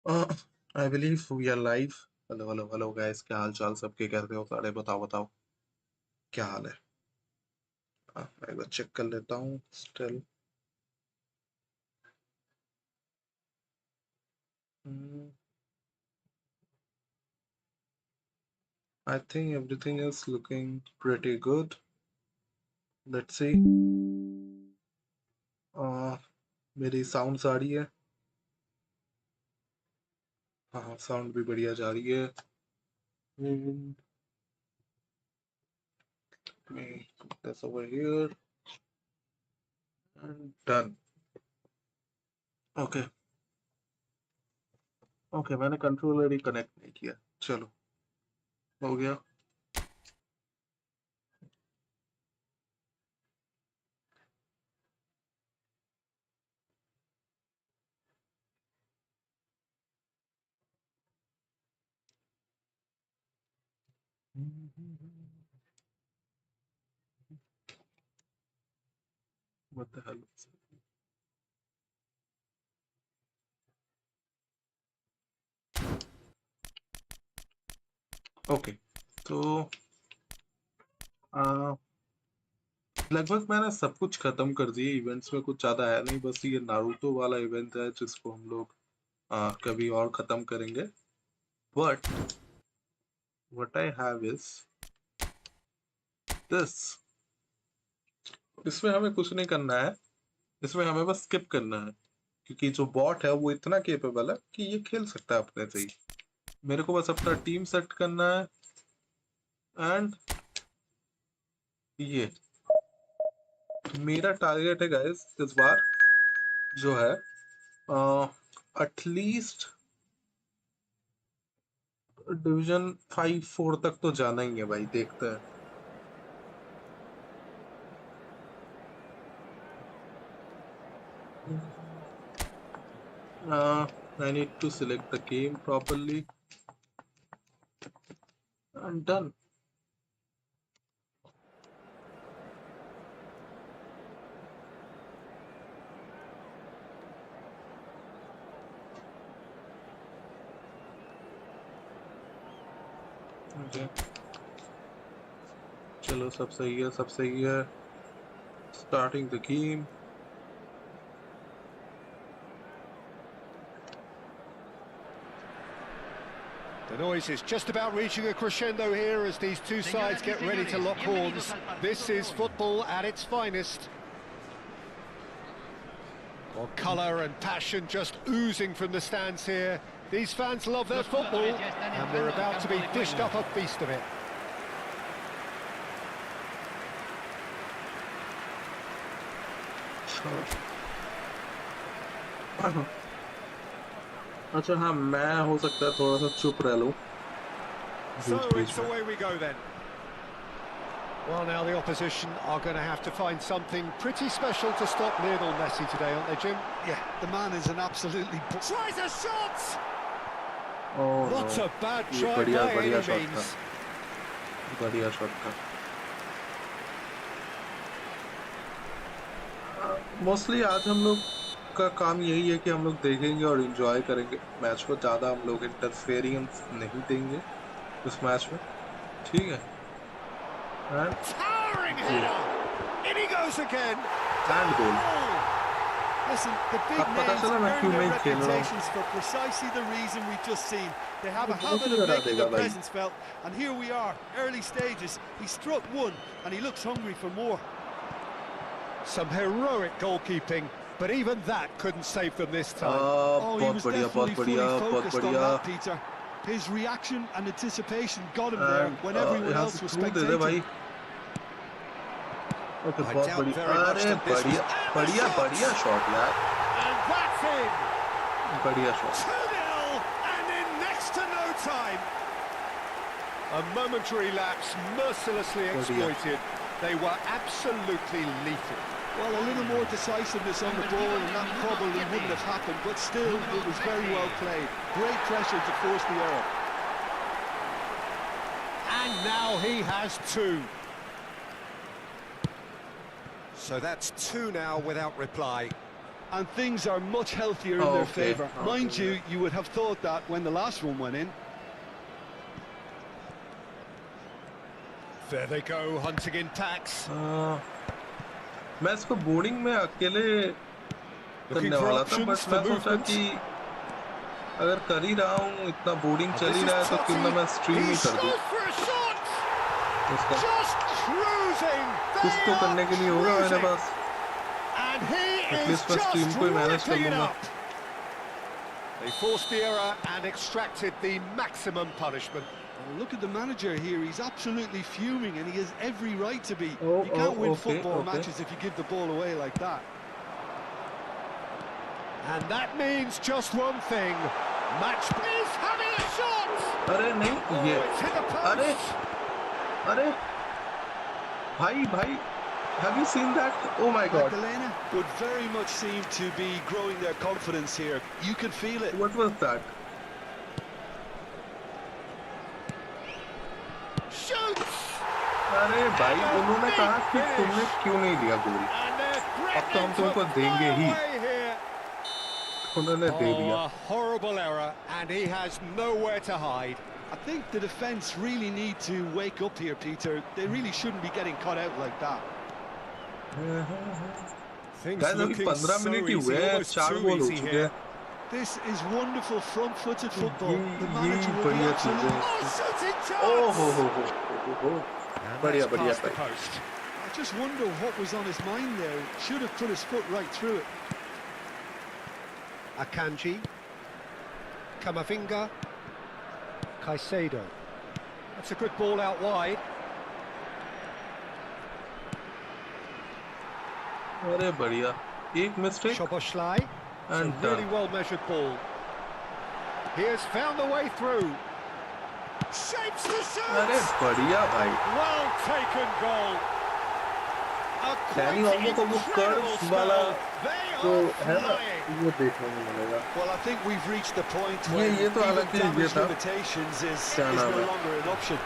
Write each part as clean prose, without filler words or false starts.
I believe we are live. Hello hello hello guys, क्या हाल चाल सबके? कैसे हो सारे? बताओ बताओ, क्या हाल है? मैं एक बार चेक कर लेता हूँ। Still I think everything is looking pretty good. Let's see. मेरी साउंड आ रही है? हाँ, साउंड भी बढ़िया जा रही है। And me put this over here and done. Okay okay, मैंने कंट्रोलर ही कनेक्ट नहीं किया। चलो, हो गया। What the hell? ओके, तो आ, लगभग मैंने सब कुछ खत्म कर दिया। इवेंट्स में कुछ ज्यादा है नहीं, बस ये नारुतो वाला इवेंट है जिसको हम लोग कभी और खत्म करेंगे। But what I have is this. इसमें हमें कुछ नहीं करना है, इसमें हमें बस स्किप करना है, क्योंकि जो बॉट है वो इतना केपेबल है कि ये खेल सकता है अपने से ही। मेरे को बस अपना टीम सेट करना है एंड ये मेरा टारगेट है गाइस इस बार, जो है एटलीस्ट डिवीजन 5-4 तक तो जाना ही है भाई। देखते हैं। I need to select the game properly and done. Okay. चलो, सब सही है, सब सही है। Starting the game. The noise is just about reaching a crescendo here as these two sides get ready to lock horns. This is football at its finest. Well, colour and passion just oozing from the stands here. These fans love their football, and we're about to be dished up a feast of it. अच्छा हाँ, मैं हो सकता है थोड़ा सा चुप रह लूं So बीच बीच it's में। away we go then. Well, now the opposition are going to have to find something pretty special to stop Lionel Messi today, aren't they, Jim? Yeah, the man is an absolutely... Tries a shot! Oh no, Not a bad ये try बढ़िया by बढ़िया any shot था, means. बढ़िया शॉट था। Mostly आज हम लोग का काम यही है कि हम लोग देखेंगे और एंजॉय करेंगे मैच को। ज़्यादा हम लोग इंटरफेरेंस नहीं देंगे इस मैच में, ठीक है? एंड Towering ये header! In he goes again! And goal. Goal! Listen, the big अब पता names चला मैं earn क्यों their नहीं खेल रहा हूँ। reputations for precisely the reason we've just seen. They have a वो habit क्यों of हरा making देगा their भाई? presence felt, and here we are, early stages. He struck one, and he looks hungry for more. Some heroic goalkeeping, but even that couldn't save them this time. Oh, he was definitely fully बहुत focused on बढ़िया। that, Peter. His reaction and anticipation got him there when and everyone यहाँ से else was through they they spectating. भाई। Okay, I बहुत doubt बढ़िया। very much अरे that this was... बढ़िया And the बढ़िया shot! बढ़िया शॉट यार, And that's in! बढ़िया shot. 2-0 and in next to no time. A momentary lapse mercilessly बढ़िया। exploited. They were absolutely lethal. Well, a little more decisiveness on the ball, and that probably wouldn't have happened, but still, it was very well played. Great pressure to force the error. And now he has two. So that's two now without reply. and things are much healthier in their Okay, favour. Mind okay, you, you would have thought that when the last one went in. There they go, hunting in tacks. मैं इसको boarding में अकेले Looking करने for वाला था, options but for मैं सोचा movement. कि अगर कर ही रहा हूँ, इतना बोर्डिंग चल This ही is रहा है, तो क्यों ना मैं Totti. स्ट्रीम ही He's कर दूँ goes for a shot. इसका। Just cruising. कुछ They तो are करने के लिए होगा मेरे cruising. Pass. And he is At least मैं स्ट्रीम just को ही मैनेज कर ripping it लूँगा। up. They forced the error and extracted the maximum punishment. Oh, look at the manager here, he's absolutely fuming and he has every right to be. Oh, You can't win okay, football okay. matches if you give the ball away like that. And that means just one thing. Match is having a shot. अरे नहीं, Oh, ये it's hit the अरे post. अरे भाई have you seen that? Oh my god, Magdalena would very much seem to be growing their confidence here. You can feel it. what was that? Shoots. अरे भाई उन्होंने कहा कि तुमने क्यों नहीं लिया गोल, And they're अब तो हम threatening तुमको to देंगे fly ही। away here. उन्होंने दे Oh, दिया। a horrible error, and he has nowhere to hide. I think the defence really need to wake up here, Peter. They really shouldn't be getting caught out like that. Things Guys, अभी looking 15 so minute ही easy, हुए हैं, almost 4 too गोल हो easy चुके here. हैं। This is wonderful front-footed football. ये- The ये manager will be बढ़िया चीज़ absolutely... है। Oh, shooting Oh chance! ho ho ho ho. And बढ़िया that's बढ़िया past the भाई। post. I just wonder what was on his mind there. Should have put his foot right through it. Akanji, Camavinga, Caicedo. That's a good ball out wide. अरे बढ़िया, एक mistake Szoboszlai. It's a and really well measured ball. He has found the way through. Shapes the अरे shot. बढ़िया भाई। Well taken goal. A Danny quite Olmo का वो incredible curve वाला spell. They जो are है ना, flying. वो देखने को मिलेगा। Well, I think we've reached the point ये- where ये तो even हालांकि ये damage था। limitations is क्या no नाम है? longer an option.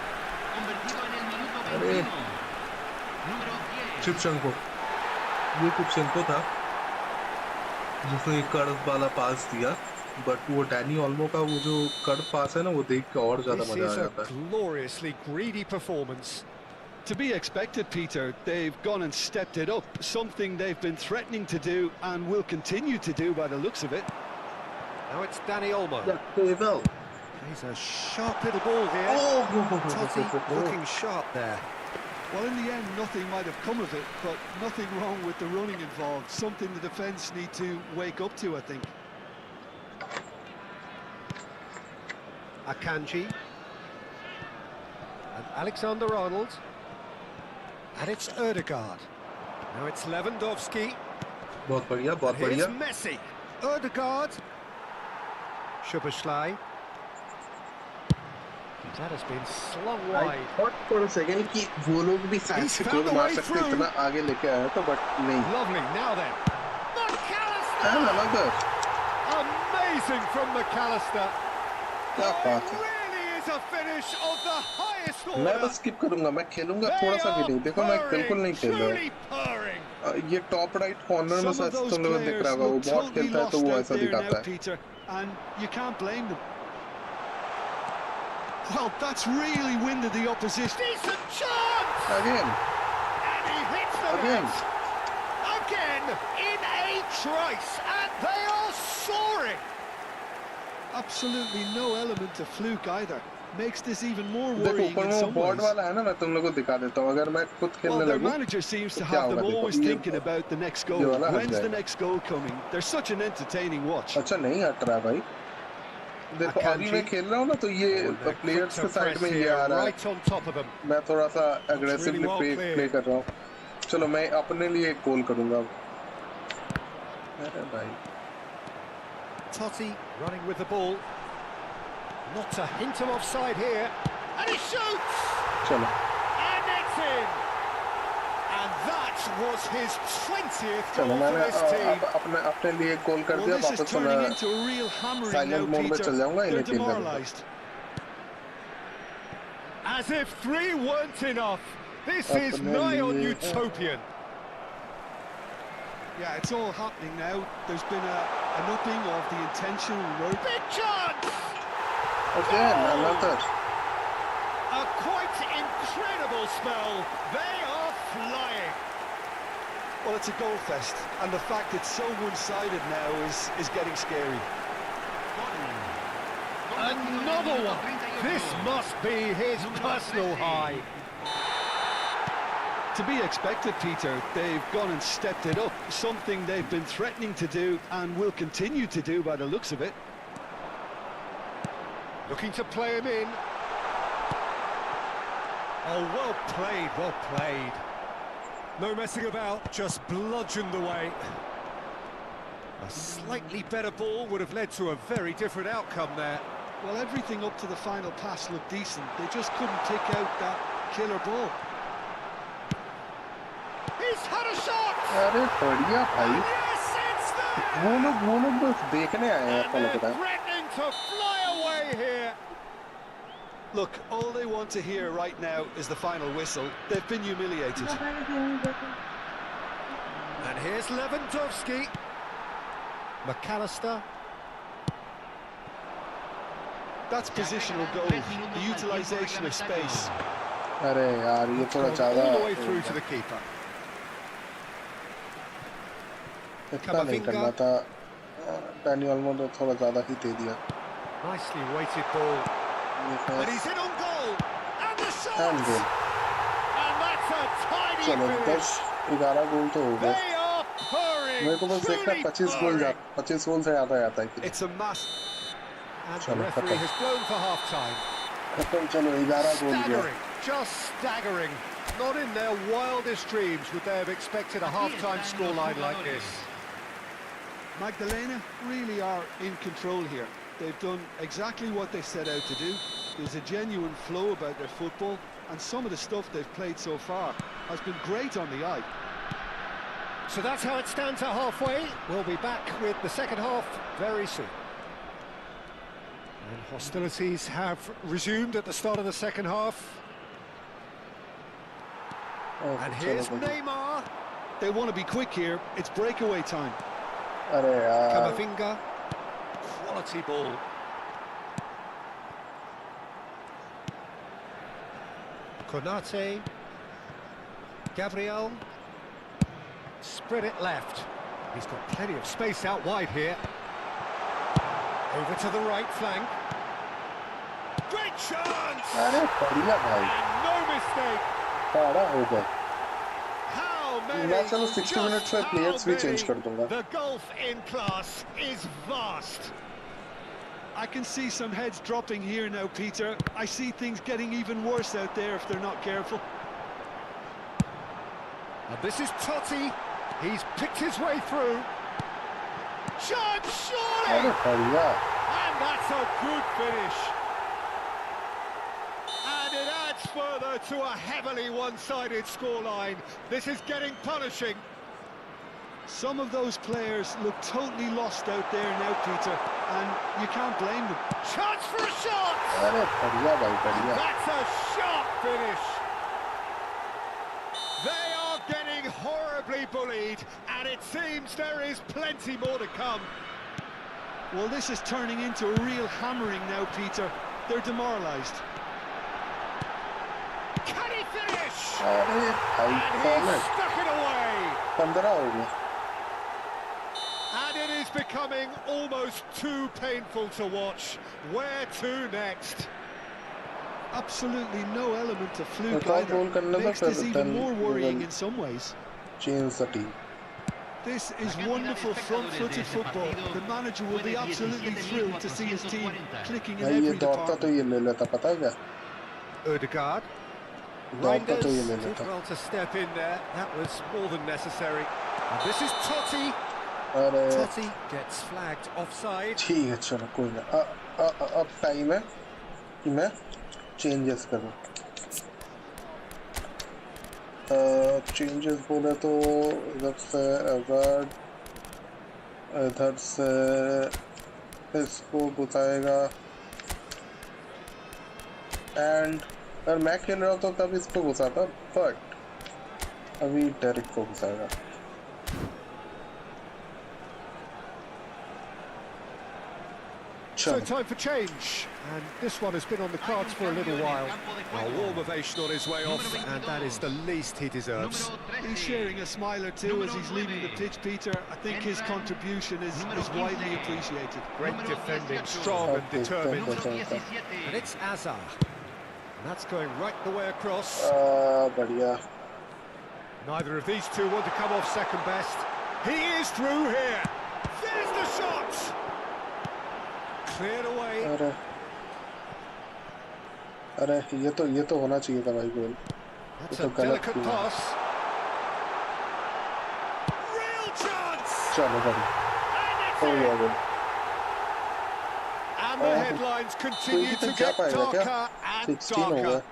अरे चिपचंको, ये चिपचंको था जिसने कर्व वाला पास दिया, बट वो डैनी ऑल्मो का वो जो कर्व पास है ना, वो देख के और ज्यादा This मजा आ is a जाता है। gloriously greedy performance. To be expected, Peter. They've gone and stepped it up, something they've been threatening to do and will continue to do by the looks of it. Now it's Dani Olmo. well. He's a sharp little ball here. Totti looking sharp there. Well, in the end, nothing might have come of it, but nothing wrong with the running involved. Something the defence need to wake up to, I think. Akanji. And Alexander Arnold. And it's Ødegaard. Now it's Lewandowski. बहुत बढ़िया, बहुत And here's बढ़िया। Messi. Ødegaard. Szoboszlai. That has been slung wide. Thought for a second कि वो लोग भी शायद He's से found गोल the मार way सकते, through. इतना आगे लेके आया था, बट नहीं। Lovely. Now then. McAllister. And another. Amazing from McAllister. क्या Oh, बात it है। really is a finish of the highest मैं order. बस स्किप करूंगा, मैं खेलूंगा They थोड़ा सा भी are नहीं। देखो मैं बिल्कुल नहीं purring, खेल रहा truly purring. ये टॉप राइट कॉर्नर में Some of शायद those तुम लोगों को दिख players रहा होगा, वो look बहुत totally खेलता है तो lost वो out ऐसा there दिखाता now, है। Peter, and you can't blame them. Well, that's really winded the opposition. Decent chance! Again, And he hits the again. net. Again, in a trice, and they are soaring. Absolutely no element of fluke either. Makes this even more देखो worrying ऊपर in में some board ways. वाला है ना, मैं तुम लोगों को दिखा देता हूँ। अगर मैं खुद Well, खेलने their लगूँ manager seems to तो have क्या them होगा? देखो always ये thinking about the next goal. ये वाला हट When's the जाएगा। next goal coming? They're such an entertaining watch. अच्छा नहीं हट रहा भाई। देखो अभी मैं खेल रहा हूँ ना, तो ये प्लेयर्स के साइड में ये आ रहा है। right on top of them. मैं थोड़ा सा really aggressively well play cleared. कर रहा हूँ। चलो मैं अपने लिए एक गोल करूँगा। अरे भाई Totti running with the ball. Not a hint of offside here. And he shoots! चलो And it's in! And that was his 20th चलो goal for मैंने this team. अपने लिए एक गोल कर Well, दिया। this is वापस turning मैं into a real hammering silent now, mode में Peter. चल जाऊंगा, They're इन्हें तीन लगेगा। demoralised. As if 3 weren't enough. This is अपने nigh on लिए- utopian. Yeah, it's all happening now. There's been an upping of the intentional work. Big chance! Again, another. A quite incredible spell. They are flying. Well, it's a goal fest, and the fact it's so one-sided now is getting scary. Another one. This must be his personal high. To be expected, Peter. They've gone and stepped it up, something they've been threatening to do and will continue to do by the looks of it. Looking to play him in. Oh, well played, well played. No messing about, just bludgeoned away. A slightly better ball would have led to a very different outcome there. Well, everything up to the final pass looked decent. They just couldn't pick out that killer ball. He's had a shot! अरे बढ़िया भाई Yes, it's there! वो लोग बस देखने आए हैं ऐसा And लग they're रहा है threatening to fly away here. Look, all they want to hear right now is the final whistle. They've been humiliated. And here's Lewandowski. McAllister. That's positional goal, the utilisation of space. अरे यार ये थोड़ा ज्यादा All the way through to the keeper. इतना नहीं करना था Danny Olmo ने थोड़ा ज्यादा ही दे दिया Nicely weighted ball. And he's in on goal. And the shot! And goal. And that's a tiny चलो finish. 10-11 गोल तो हो गए They are purring. मेरे को बस देखना 25 गोल 25 गोल से ज्यादा आता है कि It's a mass. And the चलो referee खत्म has blown for half-time. खत्म चलो 11 गोल गया Staggering, just staggering. Not in their wildest dreams would they have expected a half-time scoreline like this. Magdalena really are in control here. They've done exactly what they set out to do. There's a genuine flow about their football, and some of the stuff they've played so far has been great on the eye. So that's how it stands at halfway. We'll be back with the second half very soon. And hostilities have resumed at the start of the second half. And here's Neymar. They want to be quick here. It's breakaway time. अरे यार Camavinga. Quality ball. Konate. Gabriel. Spread it left. He's got plenty of space out wide here. Over to the right flank. Great chance! अरे बढ़िया भाई And no mistake. सारा हो गया How many? मैं चलो 60 मिनट्स में Just प्लेयर्स how भी many? चेंज कर दूंगा The gulf in class is vast. I can see some heads dropping here now, Peter. I see things getting even worse out there if they're not careful. And this is Totti. He's picked his way through. Chance, surely! अरे बढ़िया And that's a good finish. And it adds further to a heavily one-sided scoreline. This is getting punishing. Some of those players look totally lost out there now, Peter, and you can't blame them. Chance for a shot! अरे बढ़िया भाई बढ़िया That's a sharp finish. They are getting horribly bullied, and it seems there is plenty more to come. Well, this is turning into a real hammering now, Peter. They're demoralised. Can he finish? अरे भाई And he's format stuck it away. 15 हो गया And it is becoming almost too painful to watch. Where to next? Absolutely no element of fluke Without either. goal करने Makes तो this फिर even then more we worrying will in some ways. change the team This is wonderful front-footed football. The manager will be absolutely thrilled to see his team clicking in भाई ये every दौड़ता तो department. ये ले लेता पता है क्या Odegaard. दौड़ता तो ये Reinders ले did लेता well to step in there. That was more than necessary. And this is Totti. अरे Totti gets flagged offside. ठीक है चलो कोई ना अब टाइम है कि मैं चेंजेस करूँ चेंजेस बोले तो इधर से अगर इधर से इसको घुसाएगा एंड अगर मैं खेल रहा तो तब इसको घुसाता बट अभी डेरिक को घुसाएगा So time for change, and this one has been on the cards for a little while. A warm ovation on his way off, and that is the least he deserves. He's sharing a smile or two as he's leaving the pitch, Peter. I think his contribution is widely appreciated. Great defending, strong and determined. And it's Azar. And that's going right the way across. बढ़िया. Neither of these two want to come off second best. He is through here. There's the shot. Cleared away. अरे ये तो होना चाहिए था भाई गोल. That's a delicate pass. Real chance. चलो भाई. हो गया गोल. And the headlines continue to get darker and 16 हो darker. गया.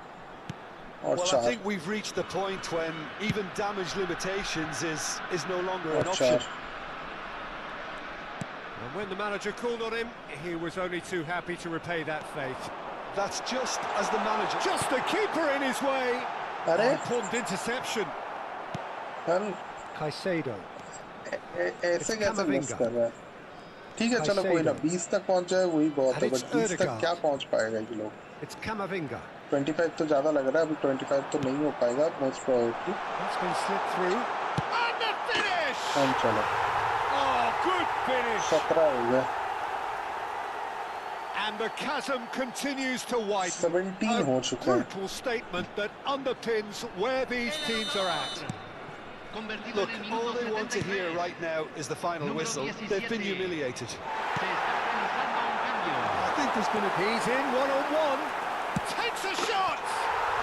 और Well, I 4. think we've reached the point when even damage limitations is no longer an और option. 4. And when the manager called on him, he was only too happy to repay that faith. That's just as the manager. Just the keeper in his way. अरे Important interception. यार Caicedo. ऐसे कैसे miss Camavinga. कर रहा है. ठीक है चलो कोई ना 20 तक पहुंच जाए वही बहुत है. And it's बट 20 तक Ødegaard. क्या पहुंच पाएगा ये लोग. It's Camavinga. 25 तो ज्यादा लग रहा है. अभी 25 तो नहीं हो पाएगा most probably. That's been slipped through. And the finish! हम चलो Oh, good finish! 17 हो गया. And the chasm continues to widen. 17 हो A चुका है. brutal statement that underpins where these teams are at. Look, all they want to hear right now is the final whistle. They've been humiliated. I think there's been a... He's in one-on-one. Takes a shot!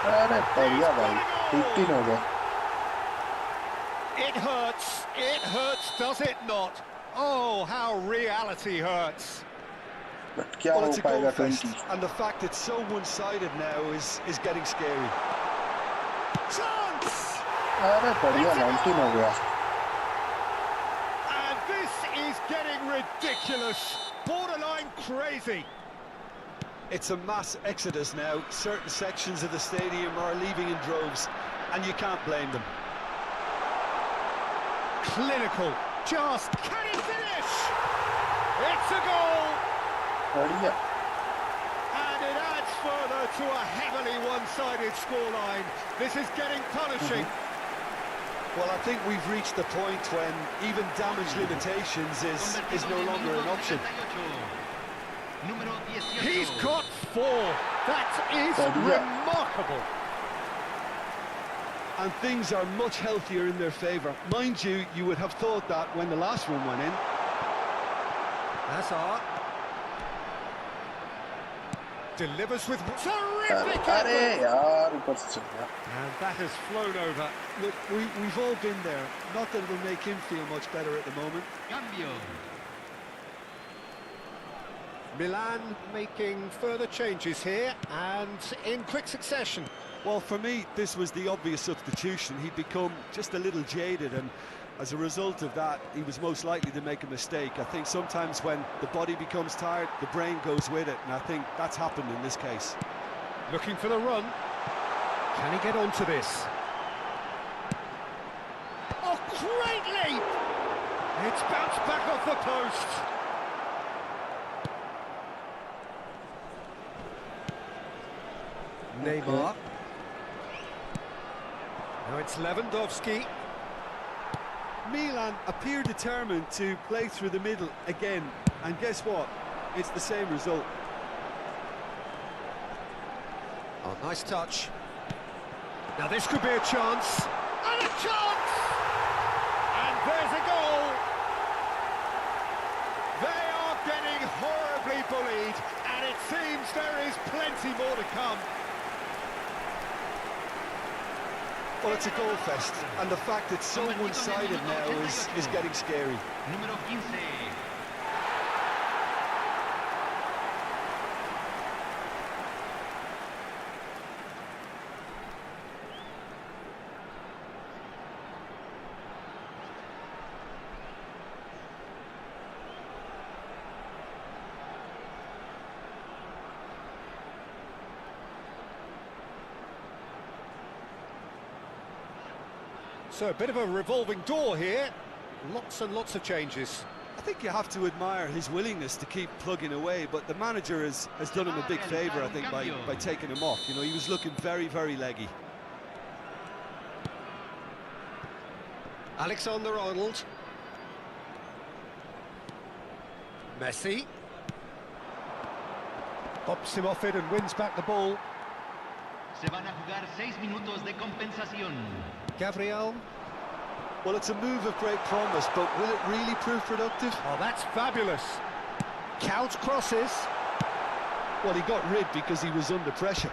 अरे बढ़िया भाई. 15 हो गया. It hurts, does it not? Oh, how reality hurts. But क्या Well, हो it's a पाएगा goal fest, 20. and the fact it's so one-sided now is getting scary. Chance! अरे बढ़िया 19 हो गया. And this is getting ridiculous. Borderline crazy. It's a mass exodus now. Certain sections of the stadium are leaving in droves, and you can't blame them. Clinical. Just can he finish? It's a goal. बढ़िया. And it adds further to a heavily one-sided scoreline. This is getting punishing. Well, I think we've reached the point when even damage limitations is no longer an option. He's got 4. That is remarkable. And things are much healthier in their favour. Mind you, you would have thought that when the last one went in. Hazard. Delivers with terrific अरे effort. यार ऊपर से चल गया. And that has flown over. Look, we've all been there. Not that it'll make him feel much better at the moment. Milan making further changes here and in quick succession. Well, for me, this was the obvious substitution. He'd become just a little jaded, and as a result of that, he was most likely to make a mistake. I think sometimes when the body becomes tired, the brain goes with it, and I think that's happened in this case. Looking for the run. Can he get onto this? Oh, great leap! It's bounced back off the post. Neymar. Now it's Lewandowski. Milan appear determined to play through the middle again, and guess what? It's the same result. Oh, nice touch. Now this could be a chance. And a chance! And there's a goal! They are getting horribly bullied, and it seems there is plenty more to come. Well, it's a goal fest, and the fact it's so one-sided now is getting scary. So a bit of a revolving door here. Lots and lots of changes. I think you have to admire his willingness to keep plugging away, but the manager has done him a big favour, I think, by taking him off. You know, he was looking very, very leggy. Alexander-Arnold. Messi. Pops him off it and wins back the ball. Se van a jugar 6 minutos de compensación. Gabriel. Well, it's a move of great promise, but will it really prove productive? Oh, that's fabulous. Count crosses. Well, he got rid because he was under pressure.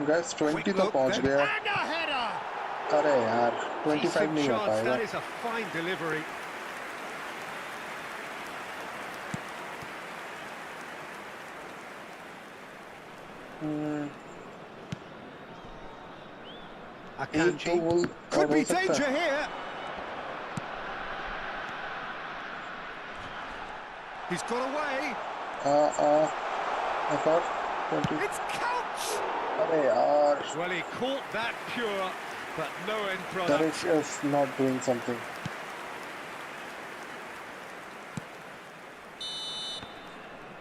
Guys 20 Quick तो look, पहुंच then- गया. And a header! अरे यार 25 Decent नहीं हो chance, पाएगा. that is a fine delivery. एक तो Akanji. गोल Could और हो be सकता danger है. here. He's got away. I thought 20. It's Couch. अरे यार. Well, he caught that pure, but no end Derek product. is not doing something.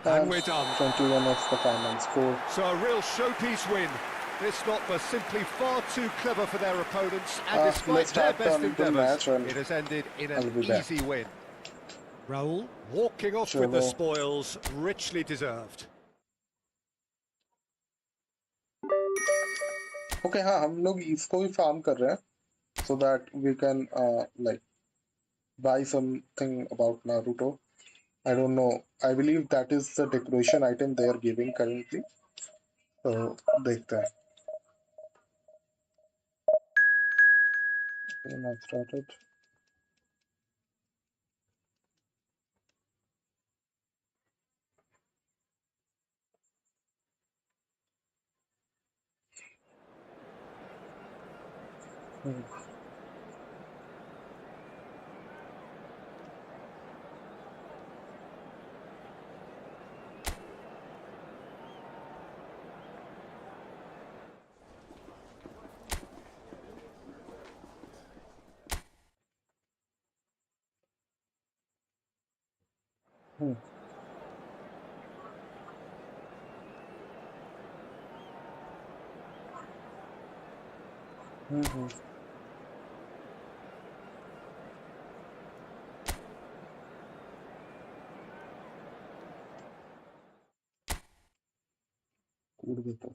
And we're done. 21 is the final score. So a real showpiece win. This lot were simply far too clever for their opponents, and despite let's their start best on the endeavours, match and it has ended in I'll an be back. easy win. Raul walking off with the Chalo. spoils, richly deserved. Okay, हाँ हम लोग इसको भी farm कर रहे हैं, so that we can like buy something about Naruto. I don't know. I believe that is the decoration item they are giving currently. So देखते हैं. Okay, now started. कूद गए तो.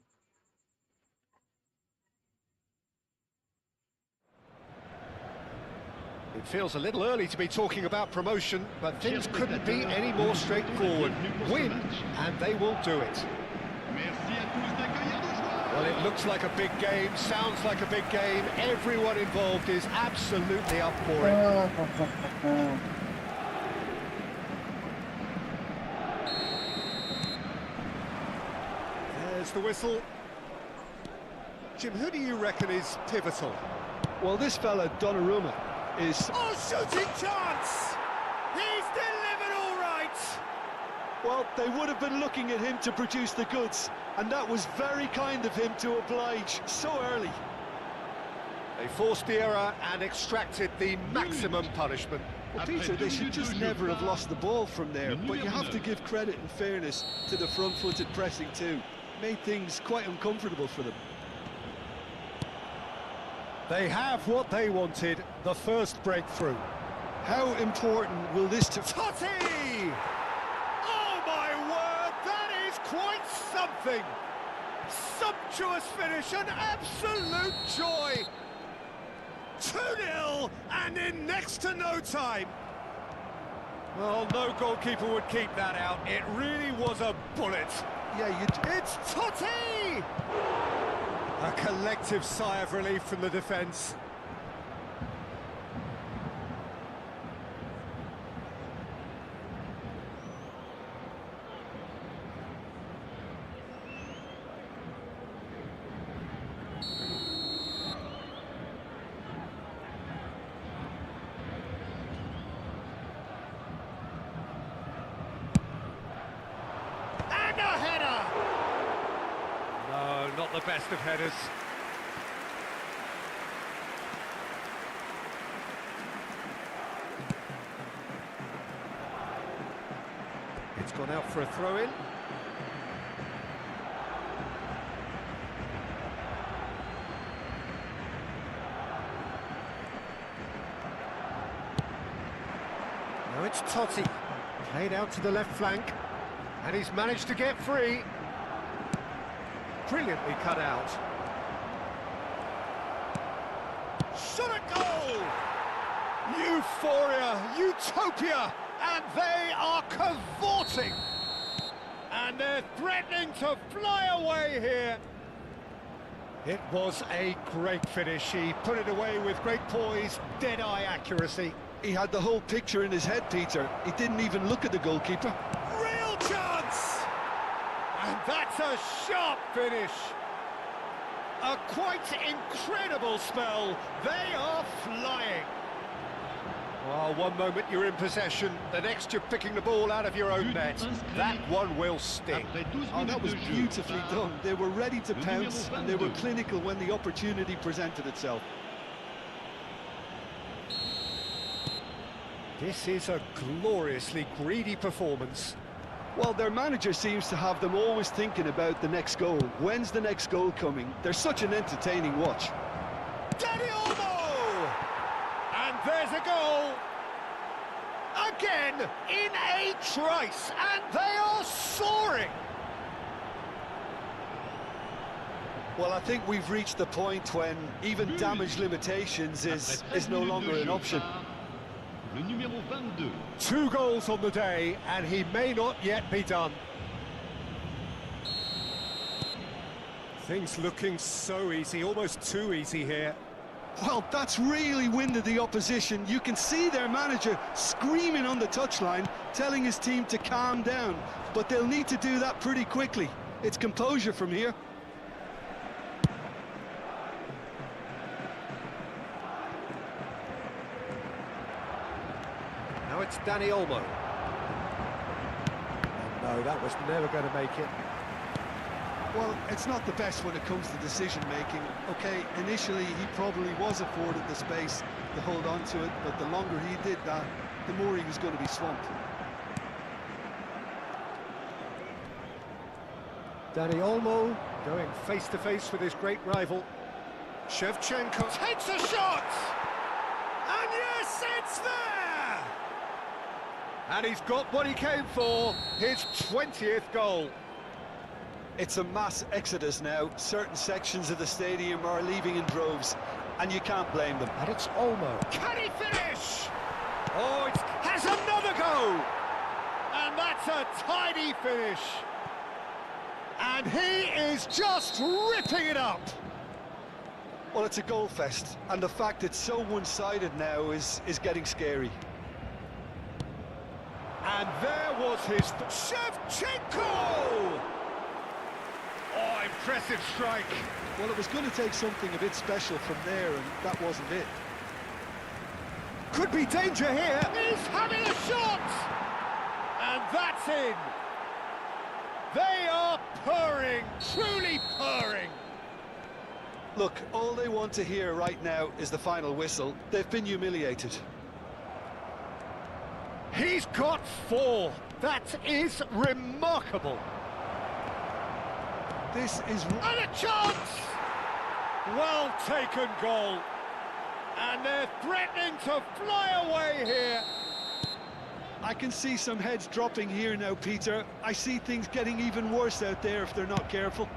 It feels a little early to be talking about promotion, but things couldn't be any more straightforward. Win, and they will do it. Well, it looks like a big game, sounds like a big game. Everyone involved is absolutely up for it. There's the whistle. Jim, who do you reckon is pivotal? Well, this fella, Donnarumma, is... Oh, shooting chance! He's delivered all right! Well, they would have been looking at him to produce the goods, and that was very kind of him to oblige so early. They forced the error and extracted the maximum punishment. Well, Peter, they should just never have lost the ball from there, but you have to give credit and fairness to the front-footed pressing too. Made things quite uncomfortable for them. They have what they wanted, the first breakthrough. How important will this to... Totti! Oh my word, that is quite something! Sumptuous finish, an absolute joy! 2-0, and in next to no time. Well, no goalkeeper would keep that out. It really was a bullet. Yeah, It's Totti! A collective sigh of relief from the defence. And a header! not the best of headers. It's gone out for a throw-in. Now it's Totti, played out to the left flank, and he's managed to get free. Brilliantly cut out. Shot a goal! Euphoria, utopia, and they are cavorting. And they're threatening to fly away here. It was a great finish. He put it away with great poise, dead-eye accuracy. He had the whole picture in his head, Peter. He didn't even look at the goalkeeper. Real chance! And that's a sharp finish. A quite incredible spell. They are flying. Well, one moment you're in possession, the next you're picking the ball out of your own net. That one will sting. Oh, that was beautifully done. They were ready to pounce, and they were clinical when the opportunity presented itself. This is a gloriously greedy performance. Well, their manager seems to have them always thinking about the next goal. When's the next goal coming? They're such an entertaining watch. Dani Olmo! And there's a goal! Again, in a trice, and they are soaring! Well, I think we've reached the point when even damage limitations is no longer an option. Le numéro 22. 2 goals on the day, and he may not yet be done. Things looking so easy, almost too easy here. Well, that's really winded the opposition. You can see their manager screaming on the touchline, telling his team to calm down. But they'll need to do that pretty quickly. It's composure from here. Now it's Dani Olmo. No, that was never going to make it. Well, it's not the best when it comes to decision-making. Okay, initially he probably was afforded the space to hold on to it, but the longer he did that, the more he was going to be swamped. Dani Olmo going face-to-face with his great rival. Shevchenko takes a shot! And yes, it's there! And he's got what he came for, his 20th goal. It's a mass exodus now. Certain sections of the stadium are leaving in droves, and you can't blame them. And it's Olmo. Can he finish? Oh, it has another go! And that's a tidy finish. And he is just ripping it up. Well, it's a goal fest, and the fact it's so one-sided now is getting scary. And there was his Shevchenko! Oh, impressive strike. Well, it was going to take something a bit special from there, and that wasn't it. Could be danger here. He's having a shot! And that's in. They are purring, truly purring. Look, all they want to hear right now is the final whistle. They've been humiliated. He's got 4. That is remarkable. This is... And a chance! Well taken goal. And they're threatening to fly away here. I can see some heads dropping here now, Peter. I see things getting even worse out there if they're not careful.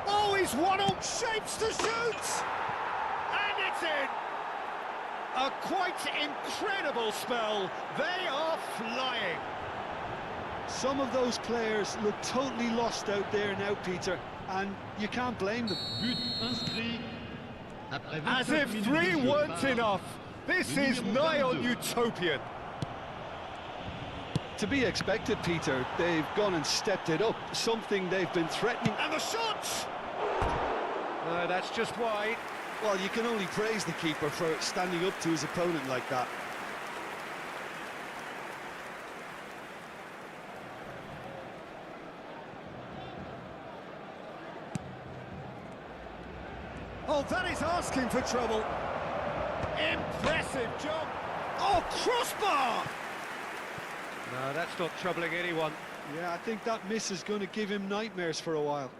Oh, he's one-up, shapes to shoot! And it's in! A quite incredible spell. They are flying. Some of those players look totally lost out there now, Peter, and you can't blame them. But inscrit. Après As 25 if minutes 3 de jeu weren't par enough. This is nigh on utopian. To be expected, Peter. They've gone and stepped it up, something they've been threatening. And the shot! No, that's just wide. Well, you can only praise the keeper for standing up to his opponent like that. Oh, that is asking for trouble. Impressive job. Oh, crossbar! No, that's not troubling anyone. Yeah, I think that miss is going to give him nightmares for a while.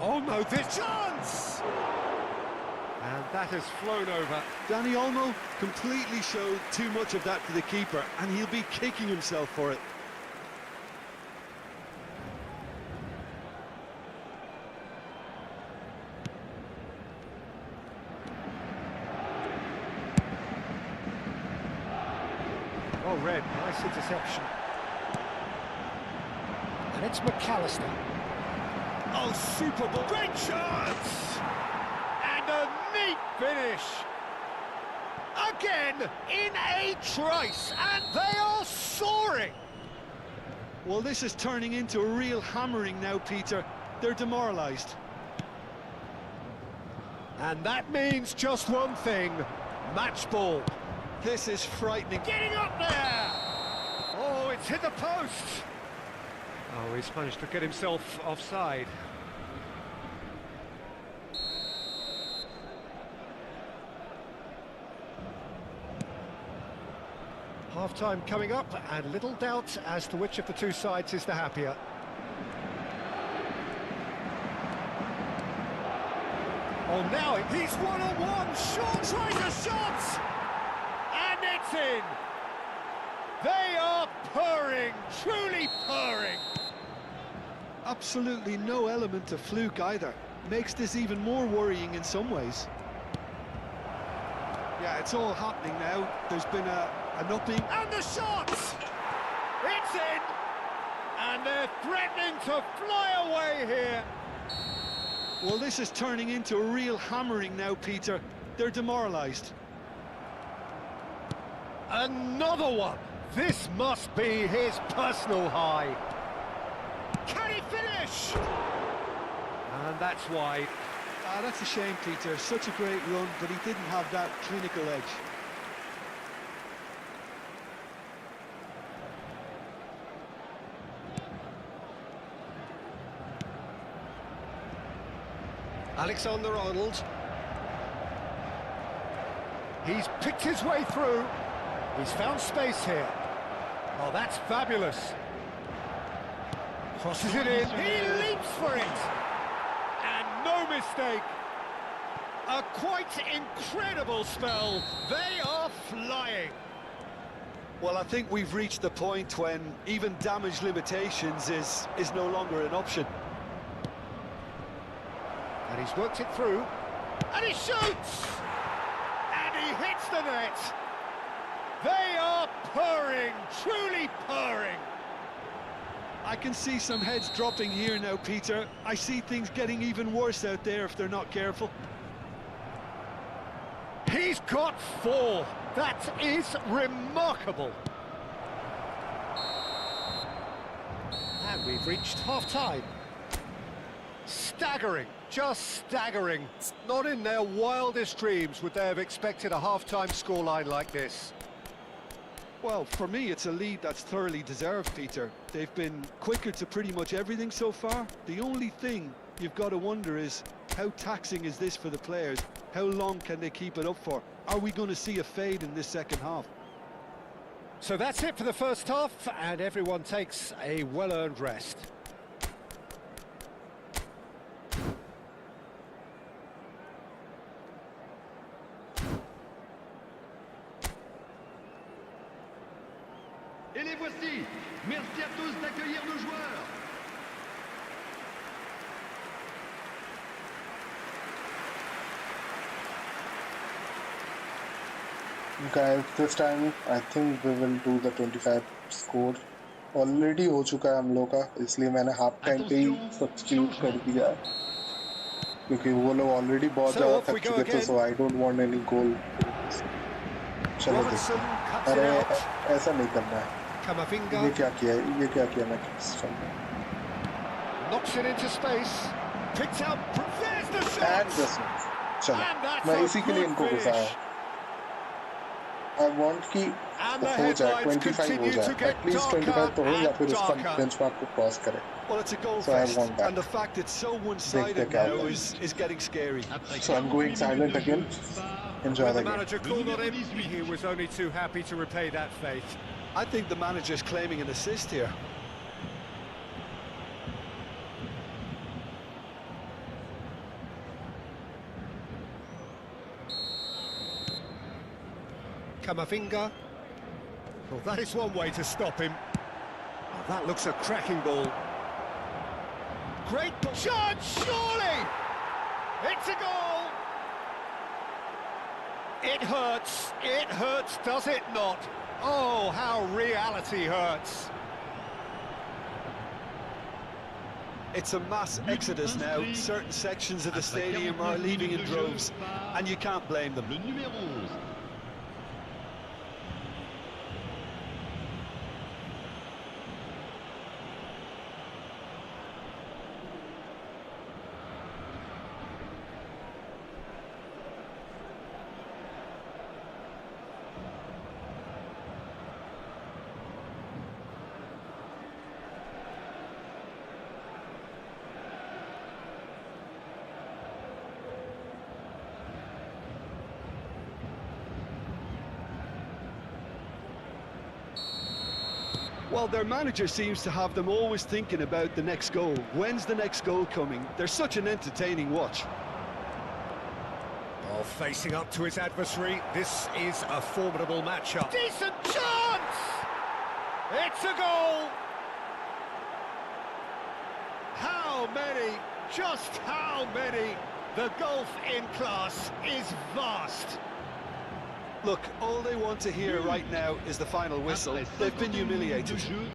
Oh no, this chance! And that has flown over. Dani Olmo completely showed too much of that to the keeper, and he'll be kicking himself for it. Oh, Red, nice interception. And it's McAllister. Oh, super ball. Great chance! And a neat finish. Again, in a trice, and they are soaring. Well, this is turning into a real hammering now, Peter. They're demoralised. And that means just one thing, match ball. This is frightening. Getting up there! Oh, it's hit the post! Oh, he's managed to get himself offside. Half-time coming up, and little doubt as to which of the two sides is the happier. Oh, now he's one-on-one! Shaw tries a shot! And it's in! They are purring, truly purring! Absolutely no element of fluke either. Makes this even more worrying in some ways. Yeah, it's all happening now. There's been an upping. And the shot! It's in! And they're threatening to fly away here! Well, this is turning into a real hammering now, Peter. They're demoralised. Another one! This must be his personal high. Can he finish? And that's wide. Ah, that's a shame, Peter. Such a great run, but he didn't have that clinical edge. Alexander-Arnold. He's picked his way through. He's found space here. Oh, that's fabulous. Crosses it in. He leaps for it. And no mistake. A quite incredible spell. They are flying. Well, I think we've reached the point when even damage limitations is no longer an option. And he's worked it through. And he shoots! And he hits the net. They are purring, truly purring. I can see some heads dropping here now, Peter. I see things getting even worse out there if they're not careful. He's got 4. That is remarkable. And we've reached half-time. Staggering, just staggering. Not in their wildest dreams would they have expected a half-time scoreline like this. Well, for me, it's a lead that's thoroughly deserved, Peter. They've been quicker to pretty much everything so far. The only thing you've got to wonder is, how taxing is this for the players? How long can they keep it up for? Are we going to see a fade in this second half? So that's it for the first half, and everyone takes a well-earned rest. Et les voici. Merci à tous d'accueillir nos joueurs. Guys, this time I think we will do the 25 score. Already हो चुका है हम लोग का, इसलिए मैंने half time पे ही substitute कर दिया क्योंकि वो लोग ऑलरेडी बहुत ज़्यादा थक चुके थे, so I don't want any goal. चलो देखते हैं। अरे ऐसा नहीं करना है। Camavinga ये क्या किया मैं किस knocks it into space. Picked out. There's the shot. And just चलो And that's मैं a इसी के लिए good इनको finish. घुसाया। I want कि And the हो जाए headlines 25 हो continue जाए to get एटलीस्ट darker 25 तो हो या and फिर उसका darker. बेंचमार्क को क्रॉस करे. Well, it's a goal So I fest, want that. and the fact it's so one-sided Big now out. is getting scary. So I'm going silent again. Enjoy When the the game. manager called on him, he was only too happy to repay that faith. I think the manager's claiming an assist here. Camavinga. Well, that is one way to stop him. Oh, that looks a cracking ball. Great chance, surely! It's a goal! It hurts, does it not? Oh, how reality hurts. It's a mass exodus now. Certain sections of the stadium are leaving in droves, and you can't blame them. Le numéro 11. Well, their manager seems to have them always thinking about the next goal. When's the next goal coming? They're such an entertaining watch. Oh, facing up to his adversary, this is a formidable matchup. Decent chance! It's a goal! How many? Just how many? The gulf in class is vast. Look, all they want to hear right now is the final whistle. They've been humiliated.